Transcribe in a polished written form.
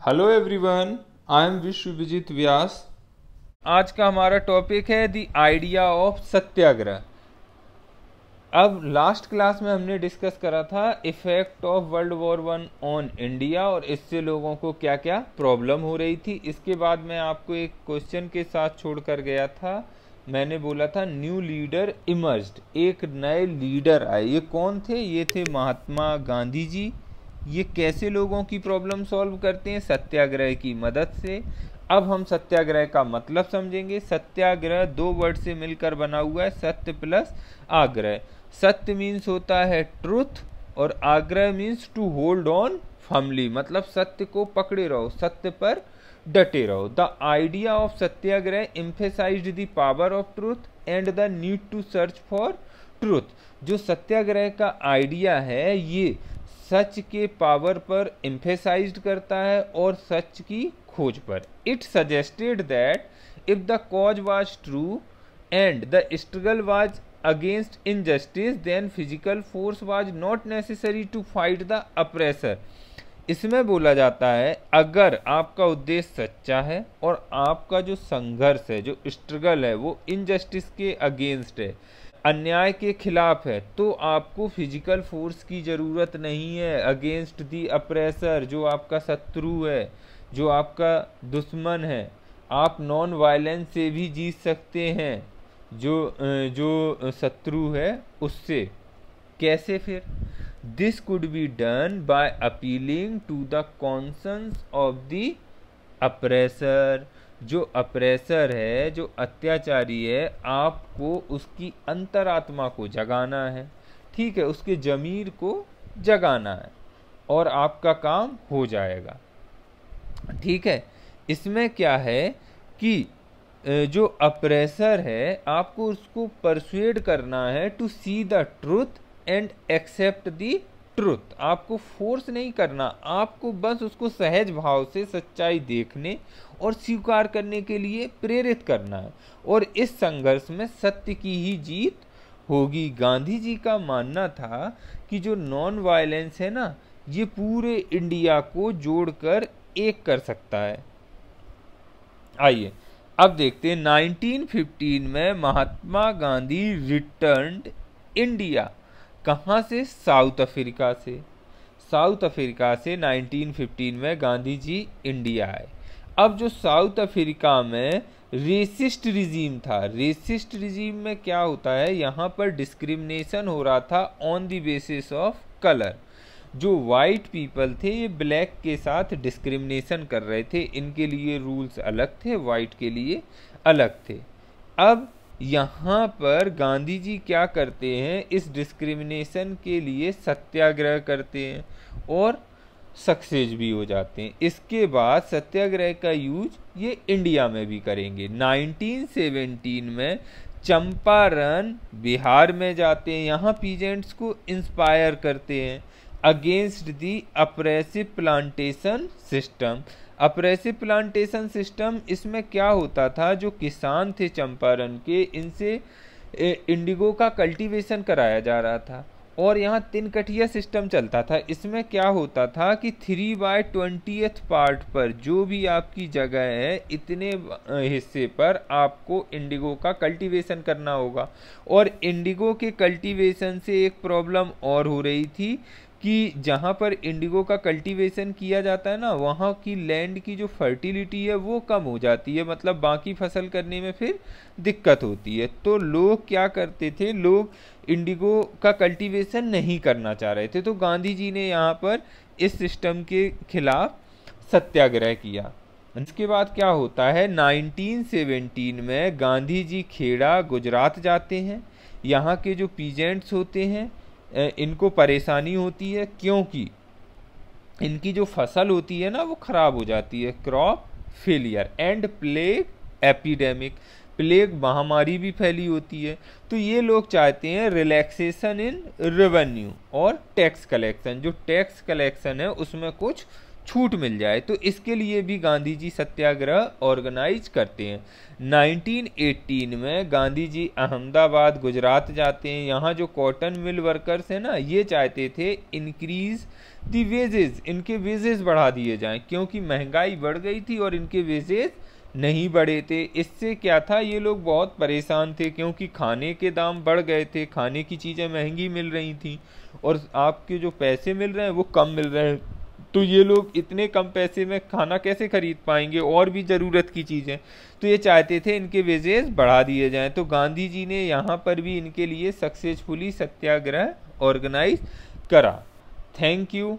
Hello everyone, I am विश्वविजित व्यास। आज का हमारा टॉपिक है द आइडिया ऑफ सत्याग्रह। अब लास्ट क्लास में हमने डिस्कस करा था effect of world war one on India और इससे लोगों को क्या क्या प्रॉब्लम हो रही थी। इसके बाद मैं आपको एक क्वेश्चन के साथ छोड़ कर गया था। मैंने बोला था न्यू लीडर इमर्ज्ड, एक नए लीडर आए। ये कौन थे? ये थे महात्मा गांधी जी। ये कैसे लोगों की प्रॉब्लम सॉल्व करते हैं? सत्याग्रह की मदद से। अब हम सत्याग्रह का मतलब समझेंगे। सत्याग्रह दो वर्ड से मिलकर बना हुआ है, सत्य प्लस आग्रह। सत्य मीन्स होता है ट्रुथ और आग्रह means to hold on firmly, मतलब सत्य को पकड़े रहो, सत्य पर डटे रहो। The idea of Satyagraha emphasized the power of truth and the need to search for truth. जो सत्याग्रह का आइडिया है ये सच के पावर पर एम्फेसाइज्ड करता है और सच की खोज पर। It suggested that if the cause was true and the struggle was against injustice then physical force was not necessary to fight the oppressor. इसमें बोला जाता है अगर आपका उद्देश्य सच्चा है और आपका जो संघर्ष है, जो स्ट्रगल है, वो इनजस्टिस के अगेंस्ट है, अन्याय के खिलाफ है, तो आपको फिजिकल फोर्स की ज़रूरत नहीं है अगेंस्ट दी अप्रेसर। जो आपका शत्रु है, जो आपका दुश्मन है, आप नॉन वायलेंस से भी जीत सकते हैं जो शत्रु है उससे। कैसे फिर? This could be done by appealing to the concerns of the oppressor. जो अप्रेसर है, जो अत्याचारी है, आपको उसकी अंतरात्मा को जगाना है, ठीक है, उसके जमीर को जगाना है और आपका काम हो जाएगा। ठीक है, इसमें क्या है कि जो अप्रेसर है आपको उसको परसुएड करना है to see the truth and accept the truth. आपको फोर्स नहीं करना, आपको बस उसको सहज भाव से सच्चाई देखने और स्वीकार करने के लिए प्रेरित करना है और इस संघर्ष में सत्य की ही जीत होगी। गांधी जी का मानना था कि जो नॉन वायलेंस है ना, ये पूरे इंडिया को जोड़कर एक कर सकता है। आइए अब देखते हैं 1915 में महात्मा गांधी रिटर्न्ड इंडिया। कहाँ से? साउथ अफ्रीका से। साउथ अफ्रीका से 1915 में गांधी जी इंडिया आए। अब जो साउथ अफ्रीका में रेसिस्ट रिजीम था, रेसिस्ट रिजीम में क्या होता है, यहाँ पर डिस्क्रिमिनेशन हो रहा था on the basis of colour. जो वाइट पीपल थे ये ब्लैक के साथ डिस्क्रिमिनेशन कर रहे थे, इनके लिए रूल्स अलग थे, वाइट के लिए अलग थे। अब यहाँ पर गांधी जी क्या करते हैं, इस डिस्क्रिमिनेशन के लिए सत्याग्रह करते हैं और सक्सेस भी हो जाते हैं। इसके बाद सत्याग्रह का यूज ये इंडिया में भी करेंगे। 1917 में चंपारण बिहार में जाते हैं, यहाँ पीजेंट्स को इंस्पायर करते हैं against the oppressive plantation system. Oppressive plantation system, इसमें क्या होता था, जो किसान थे चंपारण के, इनसे इंडिगो का कल्टीवेशन कराया जा रहा था और यहाँ 3 कठिया सिस्टम चलता था। इसमें क्या होता था कि 3/20 पार्ट पर जो भी आपकी जगह है, इतने हिस्से पर आपको इंडिगो का कल्टीवेशन करना होगा। और इंडिगो के कल्टीवेशन से एक प्रॉब्लम और हो रही थी कि जहाँ पर इंडिगो का कल्टीवेशन किया जाता है ना, वहाँ की लैंड की जो फर्टिलिटी है वो कम हो जाती है, मतलब बाकी फसल करने में फिर दिक्कत होती है। तो लोग क्या करते थे, लोग इंडिगो का कल्टीवेशन नहीं करना चाह रहे थे। तो गांधी जी ने यहाँ पर इस सिस्टम के खिलाफ सत्याग्रह किया। इसके बाद क्या होता है, 1917 में गांधी जी खेड़ा गुजरात जाते हैं। यहाँ के जो पीजेंट्स होते हैं इनको परेशानी होती है क्योंकि इनकी जो फसल होती है ना वो खराब हो जाती है, crop failure and plague epidemic, plague महामारी भी फैली होती है। तो ये लोग चाहते हैं रिलैक्सेशन इन रेवेन्यू और टैक्स कलेक्शन, जो टैक्स कलेक्शन है उसमें कुछ छूट मिल जाए। तो इसके लिए भी गांधी जी सत्याग्रह ऑर्गेनाइज करते हैं। 1918 में गांधी जी अहमदाबाद गुजरात जाते हैं। यहाँ जो कॉटन मिल वर्कर्स हैं ना, ये चाहते थे इंक्रीज दी वेजेस, इनके वेजेस बढ़ा दिए जाएं, क्योंकि महंगाई बढ़ गई थी और इनके वेजेस नहीं बढ़े थे। इससे क्या था, ये लोग बहुत परेशान थे, क्योंकि खाने के दाम बढ़ गए थे, खाने की चीज़ें महंगी मिल रही थी और आपके जो पैसे मिल रहे हैं वो कम मिल रहे हैं। तो ये लोग इतने कम पैसे में खाना कैसे खरीद पाएंगे, और भी ज़रूरत की चीज़ें। तो ये चाहते थे इनके वेजेस बढ़ा दिए जाएं। तो गांधी जी ने यहाँ पर भी इनके लिए सक्सेसफुली सत्याग्रह ऑर्गेनाइज करा। Thank you.